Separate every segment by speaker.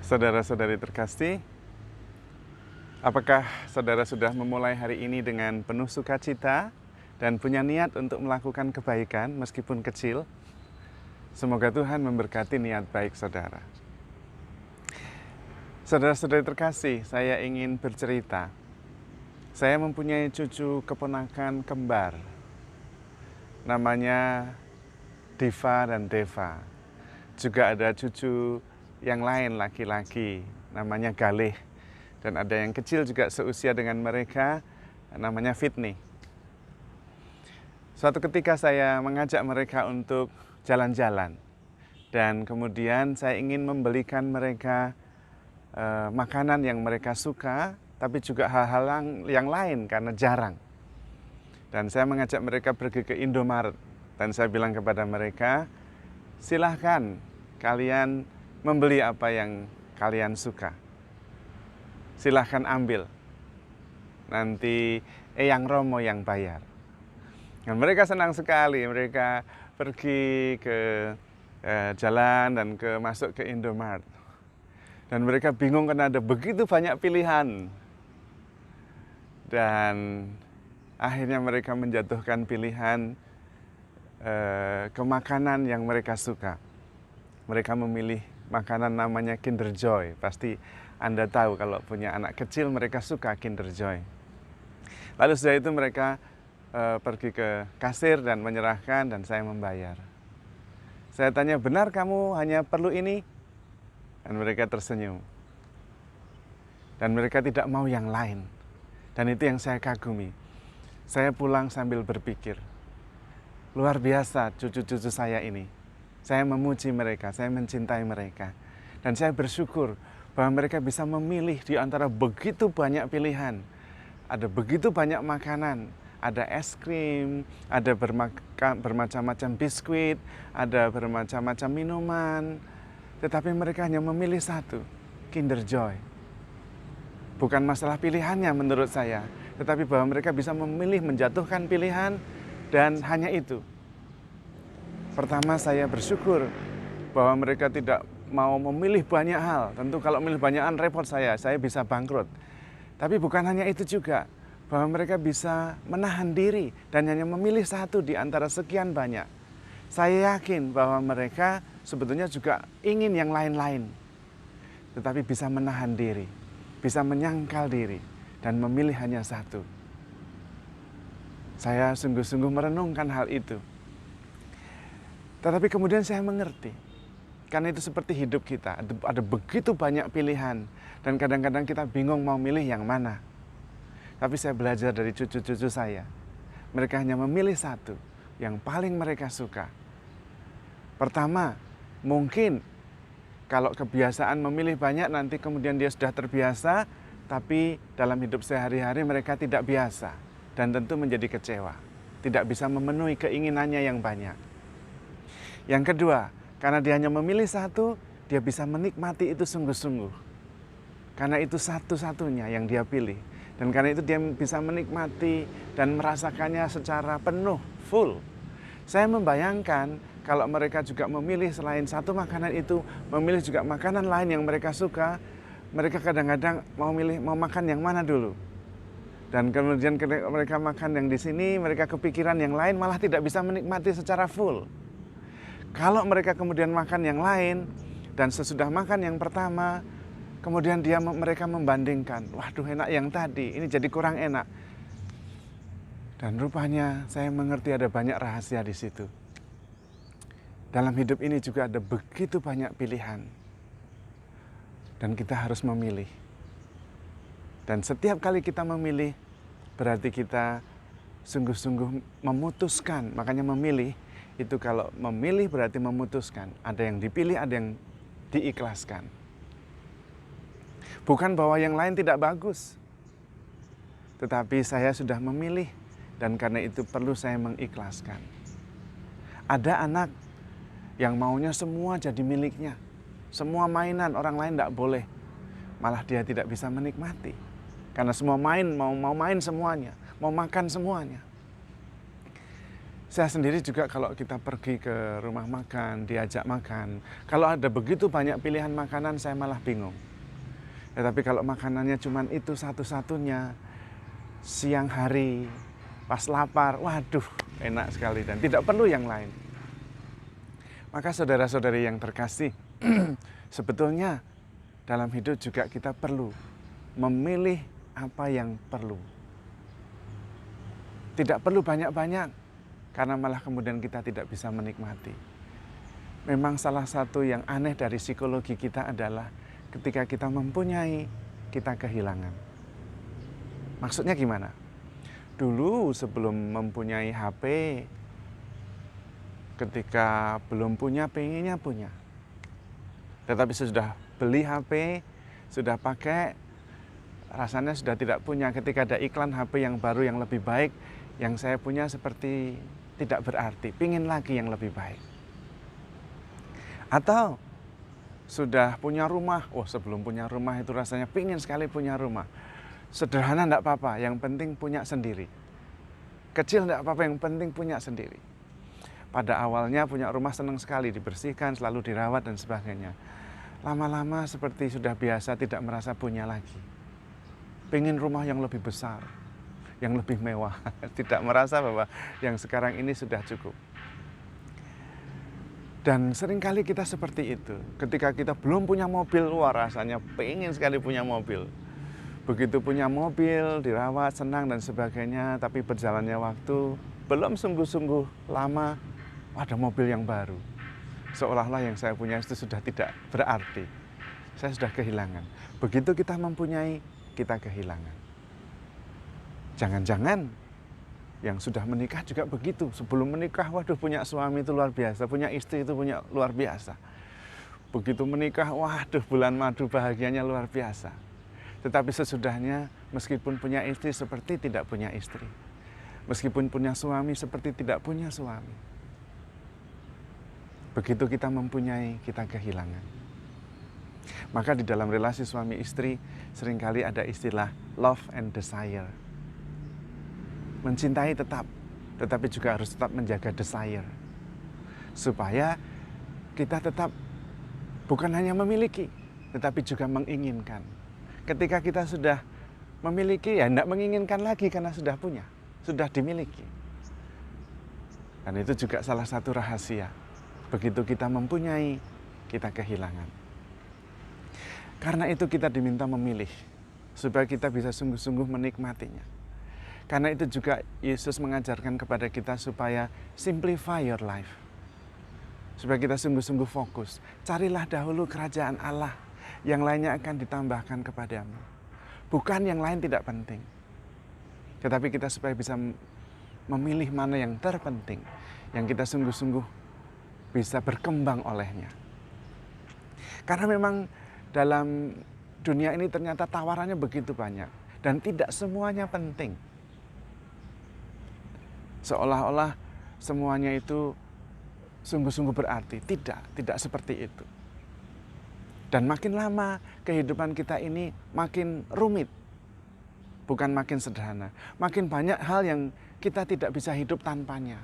Speaker 1: Saudara-saudari terkasih, apakah saudara sudah memulai hari ini dengan penuh sukacita dan punya niat untuk melakukan kebaikan meskipun kecil? Semoga Tuhan memberkati niat baik saudara. Saudara-saudari terkasih, saya ingin bercerita. Saya mempunyai cucu keponakan kembar. Namanya Diva dan Deva. Juga ada cucu yang lain laki-laki, namanya Galih. Dan ada yang kecil juga seusia dengan mereka, namanya Fitni. Suatu ketika saya mengajak mereka untuk jalan-jalan. Dan kemudian saya ingin membelikan mereka makanan yang mereka suka, tapi juga hal-hal yang lain karena jarang. Dan saya mengajak mereka pergi ke Indomaret. Dan saya bilang kepada mereka, silahkan kalian membeli apa yang kalian suka. Silahkan ambil. Nanti Eyang Romo yang bayar. Dan mereka senang sekali. Mereka pergi ke jalan dan masuk ke Indomaret. Dan mereka bingung karena ada begitu banyak pilihan. Dan akhirnya mereka menjatuhkan pilihan ke makanan yang mereka suka. Mereka memilih makanan namanya Kinder Joy. Pasti Anda tahu kalau punya anak kecil mereka suka Kinder Joy. Lalu setelah itu mereka pergi ke kasir dan menyerahkan dan saya membayar. Saya tanya, benar kamu hanya perlu ini? Dan mereka tersenyum. Dan mereka tidak mau yang lain. Dan itu yang saya kagumi. Saya pulang sambil berpikir, luar biasa cucu-cucu saya ini. Saya memuji mereka, saya mencintai mereka. Dan saya bersyukur bahwa mereka bisa memilih di antara begitu banyak pilihan. Ada begitu banyak makanan, ada es krim, ada bermacam-macam biskuit, ada bermacam-macam minuman. Tetapi mereka hanya memilih satu, Kinder Joy. Bukan masalah pilihannya menurut saya, tetapi bahwa mereka bisa memilih menjatuhkan pilihan dan hanya itu. Pertama saya bersyukur bahwa mereka tidak mau memilih banyak hal. Tentu kalau memilih banyak hal repot saya bisa bangkrut. Tapi bukan hanya itu juga, bahwa mereka bisa menahan diri dan hanya memilih satu di antara sekian banyak. Saya yakin bahwa mereka sebetulnya juga ingin yang lain-lain. Tetapi bisa menahan diri, bisa menyangkal diri dan memilih hanya satu. Saya sungguh-sungguh merenungkan hal itu. Tetapi kemudian saya mengerti, karena itu seperti hidup kita, ada begitu banyak pilihan, dan kadang-kadang kita bingung mau milih yang mana. Tapi saya belajar dari cucu-cucu saya, mereka hanya memilih satu, yang paling mereka suka. Pertama, mungkin kalau kebiasaan memilih banyak, nanti kemudian dia sudah terbiasa, tapi dalam hidup sehari-hari mereka tidak biasa, dan tentu menjadi kecewa, tidak bisa memenuhi keinginannya yang banyak. Yang kedua, karena dia hanya memilih satu, dia bisa menikmati itu sungguh-sungguh. Karena itu satu-satunya yang dia pilih. Dan karena itu dia bisa menikmati dan merasakannya secara penuh, full. Saya membayangkan kalau mereka juga memilih selain satu makanan itu, memilih juga makanan lain yang mereka suka, mereka kadang-kadang mau makan yang mana dulu. Dan kemudian mereka makan yang di sini, mereka kepikiran yang lain, malah tidak bisa menikmati secara full. Kalau mereka kemudian makan yang lain, dan sesudah makan yang pertama, kemudian mereka membandingkan, waduh enak yang tadi, ini jadi kurang enak. Dan rupanya saya mengerti ada banyak rahasia di situ. Dalam hidup ini juga ada begitu banyak pilihan. Dan kita harus memilih. Dan setiap kali kita memilih, berarti kita sungguh-sungguh memutuskan, makanya memilih. Itu kalau memilih berarti memutuskan. Ada yang dipilih, ada yang diikhlaskan. Bukan bahwa yang lain tidak bagus. Tetapi saya sudah memilih dan karena itu perlu saya mengikhlaskan. Ada anak yang maunya semua jadi miliknya. Semua mainan orang lain tidak boleh. Malah dia tidak bisa menikmati. Karena semua mau main semuanya. Mau makan semuanya. Saya sendiri juga kalau kita pergi ke rumah makan, diajak makan, kalau ada begitu banyak pilihan makanan saya malah bingung. Tapi kalau makanannya cuma itu satu-satunya, siang hari, pas lapar, waduh enak sekali dan tidak perlu yang lain. Maka saudara-saudari yang terkasih, sebetulnya dalam hidup juga kita perlu memilih apa yang perlu. Tidak perlu banyak-banyak, karena malah kemudian kita tidak bisa menikmati. Memang salah satu yang aneh dari psikologi kita adalah ketika kita mempunyai, kita kehilangan. Maksudnya gimana? Dulu sebelum mempunyai HP, ketika belum punya, pengennya punya. Tetapi sudah beli HP, sudah pakai, rasanya sudah tidak punya. Ketika ada iklan HP yang baru, yang lebih baik, yang saya punya seperti tidak berarti, pingin lagi yang lebih baik. Atau sudah punya rumah, sebelum punya rumah itu rasanya pingin sekali punya rumah. Sederhana enggak apa-apa, yang penting punya sendiri. Kecil enggak apa-apa, yang penting punya sendiri. Pada awalnya punya rumah senang sekali, dibersihkan, selalu dirawat dan sebagainya. Lama-lama seperti sudah biasa, tidak merasa punya lagi. Pingin rumah yang lebih besar, yang lebih mewah, tidak merasa bahwa yang sekarang ini sudah cukup. Dan seringkali kita seperti itu. Ketika kita belum punya mobil, rasanya pengen sekali punya mobil. Begitu punya mobil, dirawat, senang dan sebagainya, tapi berjalannya waktu, belum sungguh-sungguh lama, ada mobil yang baru. Seolah-olah yang saya punya itu sudah tidak berarti. Saya sudah kehilangan. Begitu kita mempunyai, kita kehilangan. Jangan-jangan yang sudah menikah juga begitu. Sebelum menikah, punya suami itu luar biasa, punya istri itu punya luar biasa. Begitu menikah, bulan madu bahagianya luar biasa. Tetapi sesudahnya, meskipun punya istri seperti tidak punya istri. Meskipun punya suami seperti tidak punya suami. Begitu kita mempunyai, kita kehilangan. Maka di dalam relasi suami istri, seringkali ada istilah love and desire. Mencintai tetap, tetapi juga harus tetap menjaga desire. Supaya kita tetap bukan hanya memiliki, tetapi juga menginginkan. Ketika kita sudah memiliki, ya tidak menginginkan lagi karena sudah punya, sudah dimiliki. Dan itu juga salah satu rahasia. Begitu kita mempunyai, kita kehilangan. Karena itu kita diminta memilih, supaya kita bisa sungguh-sungguh menikmatinya. Karena itu juga Yesus mengajarkan kepada kita supaya simplify your life. Supaya kita sungguh-sungguh fokus. Carilah dahulu kerajaan Allah, yang lainnya akan ditambahkan kepadamu. Bukan yang lain tidak penting. Tetapi kita supaya bisa memilih mana yang terpenting, yang kita sungguh-sungguh bisa berkembang olehnya. Karena memang dalam dunia ini ternyata tawarannya begitu banyak. Dan tidak semuanya penting. Seolah-olah semuanya itu sungguh-sungguh berarti. Tidak seperti itu. Dan makin lama kehidupan kita ini makin rumit. Bukan makin sederhana. Makin banyak hal yang kita tidak bisa hidup tanpanya.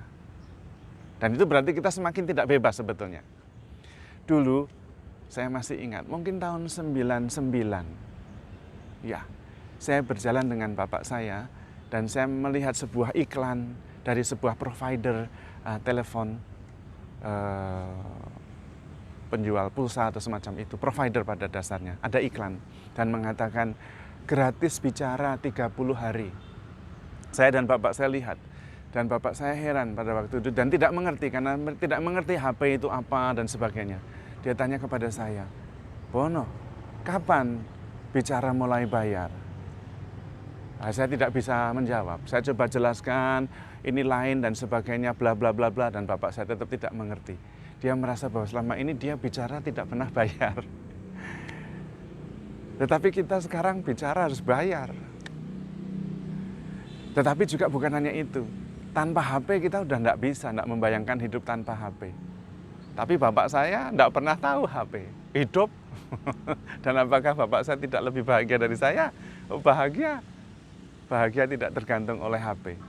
Speaker 1: Dan itu berarti kita semakin tidak bebas sebetulnya. Dulu saya masih ingat, mungkin tahun 99. Ya, saya berjalan dengan bapak saya dan saya melihat sebuah iklan dari sebuah provider telepon, penjual pulsa atau semacam itu, provider pada dasarnya, ada iklan dan mengatakan gratis bicara 30 hari. Saya dan bapak saya lihat, dan bapak saya heran pada waktu itu dan tidak mengerti, karena tidak mengerti HP itu apa dan sebagainya. Dia tanya kepada saya, "Bono, kapan bicara mulai bayar?" Saya tidak bisa menjawab. Saya coba jelaskan, ini lain dan sebagainya, bla bla bla bla, dan bapak saya tetap tidak mengerti. Dia merasa bahwa selama ini dia bicara tidak pernah bayar. Tetapi kita sekarang bicara harus bayar. Tetapi juga bukan hanya itu. Tanpa HP kita udah tidak bisa, tidak membayangkan hidup tanpa HP. Tapi bapak saya tidak pernah tahu HP. Hidup. Dan apakah bapak saya tidak lebih bahagia dari saya? Oh, bahagia. Bahagia tidak tergantung oleh HP.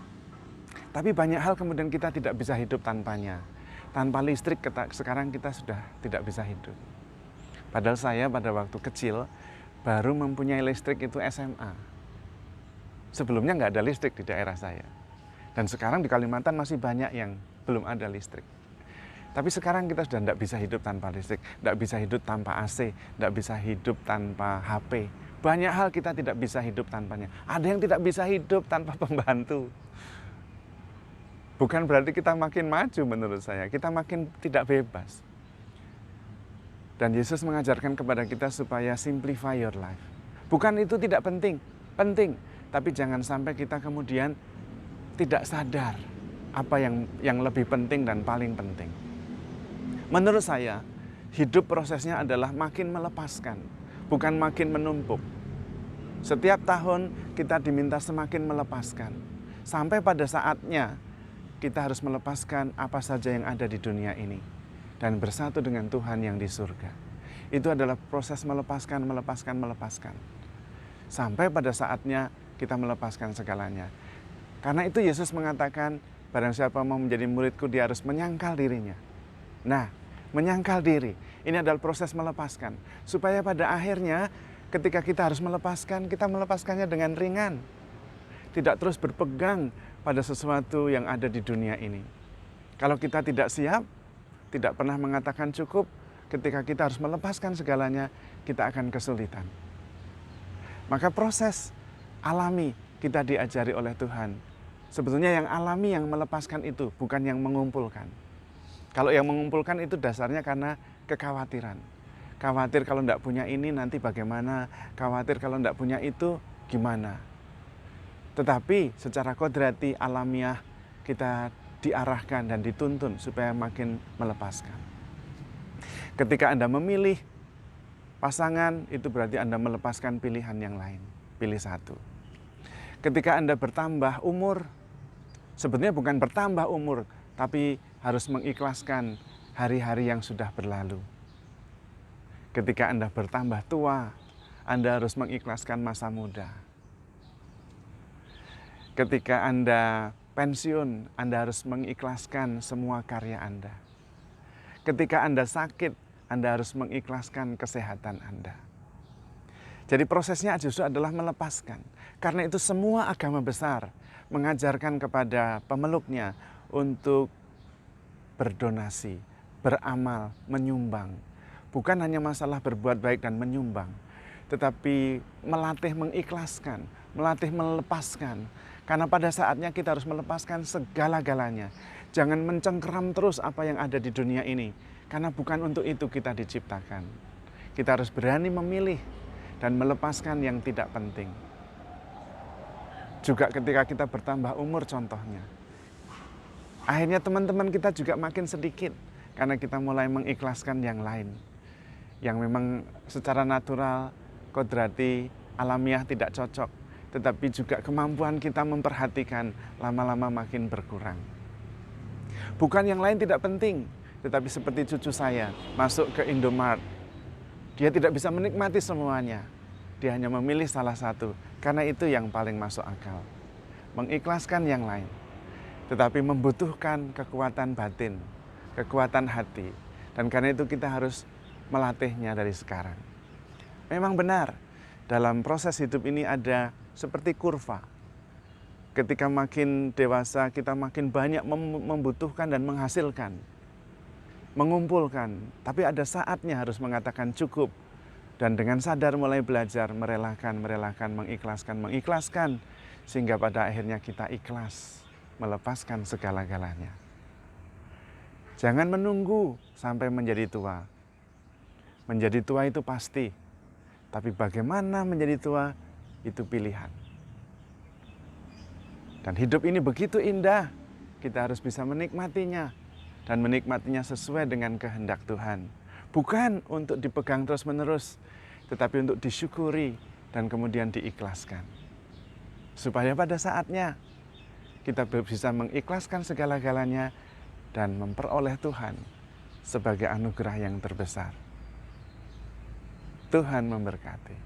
Speaker 1: Tapi banyak hal kemudian kita tidak bisa hidup tanpanya. Tanpa listrik sekarang kita sudah tidak bisa hidup. Padahal saya pada waktu kecil baru mempunyai listrik itu SMA. Sebelumnya nggak ada listrik di daerah saya. Dan sekarang di Kalimantan masih banyak yang belum ada listrik. Tapi sekarang kita sudah tidak bisa hidup tanpa listrik, tidak bisa hidup tanpa AC, tidak bisa hidup tanpa HP. Banyak hal kita tidak bisa hidup tanpanya. Ada yang tidak bisa hidup tanpa pembantu. Bukan berarti kita makin maju menurut saya, kita makin tidak bebas. Dan Yesus mengajarkan kepada kita supaya simplify your life. Bukan itu tidak penting, penting. Tapi jangan sampai kita kemudian tidak sadar apa yang lebih penting dan paling penting. Menurut saya, hidup prosesnya adalah makin melepaskan, bukan makin menumpuk. Setiap tahun kita diminta semakin melepaskan. Sampai pada saatnya kita harus melepaskan apa saja yang ada di dunia ini dan bersatu dengan Tuhan yang di surga. Itu adalah proses melepaskan. Sampai pada saatnya kita melepaskan segalanya. Karena itu Yesus mengatakan, barang siapa mau menjadi muridku, dia harus menyangkal dirinya. Nah, menyangkal diri, ini adalah proses melepaskan. Supaya pada akhirnya ketika kita harus melepaskan, kita melepaskannya dengan ringan. Tidak terus berpegang pada sesuatu yang ada di dunia ini. Kalau kita tidak siap, tidak pernah mengatakan cukup, ketika kita harus melepaskan segalanya, kita akan kesulitan. Maka proses alami kita diajari oleh Tuhan. Sebetulnya yang alami yang melepaskan itu, bukan yang mengumpulkan. Kalau yang mengumpulkan itu dasarnya karena kekhawatiran. Khawatir kalau tidak punya ini nanti bagaimana, khawatir kalau tidak punya itu gimana. Tetapi secara kodrati alamiah kita diarahkan dan dituntun supaya makin melepaskan. Ketika Anda memilih pasangan, itu berarti Anda melepaskan pilihan yang lain. Pilih satu. Ketika Anda bertambah umur, sebetulnya bukan bertambah umur, tapi harus mengikhlaskan hari-hari yang sudah berlalu. Ketika Anda bertambah tua, Anda harus mengikhlaskan masa muda. Ketika Anda pensiun, Anda harus mengikhlaskan semua karya Anda. Ketika Anda sakit, Anda harus mengikhlaskan kesehatan Anda. Jadi prosesnya justru adalah melepaskan. Karena itu semua agama besar mengajarkan kepada pemeluknya untuk berdonasi, beramal, menyumbang. Bukan hanya masalah berbuat baik dan menyumbang, tetapi melatih mengikhlaskan, melatih melepaskan. Karena pada saatnya kita harus melepaskan segala-galanya. Jangan mencengkeram terus apa yang ada di dunia ini. Karena bukan untuk itu kita diciptakan. Kita harus berani memilih dan melepaskan yang tidak penting. Juga ketika kita bertambah umur contohnya. Akhirnya teman-teman kita juga makin sedikit. Karena kita mulai mengikhlaskan yang lain. Yang memang secara natural, kodrati, alamiah tidak cocok. Tetapi juga kemampuan kita memperhatikan lama-lama makin berkurang. Bukan yang lain tidak penting, tetapi seperti cucu saya masuk ke Indomart. Dia tidak bisa menikmati semuanya. Dia hanya memilih salah satu, karena itu yang paling masuk akal. Mengikhlaskan yang lain, tetapi membutuhkan kekuatan batin, kekuatan hati. Dan karena itu kita harus melatihnya dari sekarang. Memang benar, dalam proses hidup ini ada seperti kurva. Ketika makin dewasa, kita makin banyak membutuhkan dan menghasilkan, mengumpulkan. Tapi ada saatnya harus mengatakan cukup. Dan dengan sadar mulai belajar merelakan, mengikhlaskan. Sehingga pada akhirnya kita ikhlas, melepaskan segala-galanya. Jangan menunggu sampai menjadi tua. Menjadi tua itu pasti. Tapi bagaimana menjadi tua? Itu pilihan. Dan hidup ini begitu indah, kita harus bisa menikmatinya. Dan menikmatinya sesuai dengan kehendak Tuhan. Bukan untuk dipegang terus-menerus, tetapi untuk disyukuri dan kemudian diikhlaskan. Supaya pada saatnya kita bisa mengikhlaskan segala-galanya dan memperoleh Tuhan sebagai anugerah yang terbesar. Tuhan memberkati.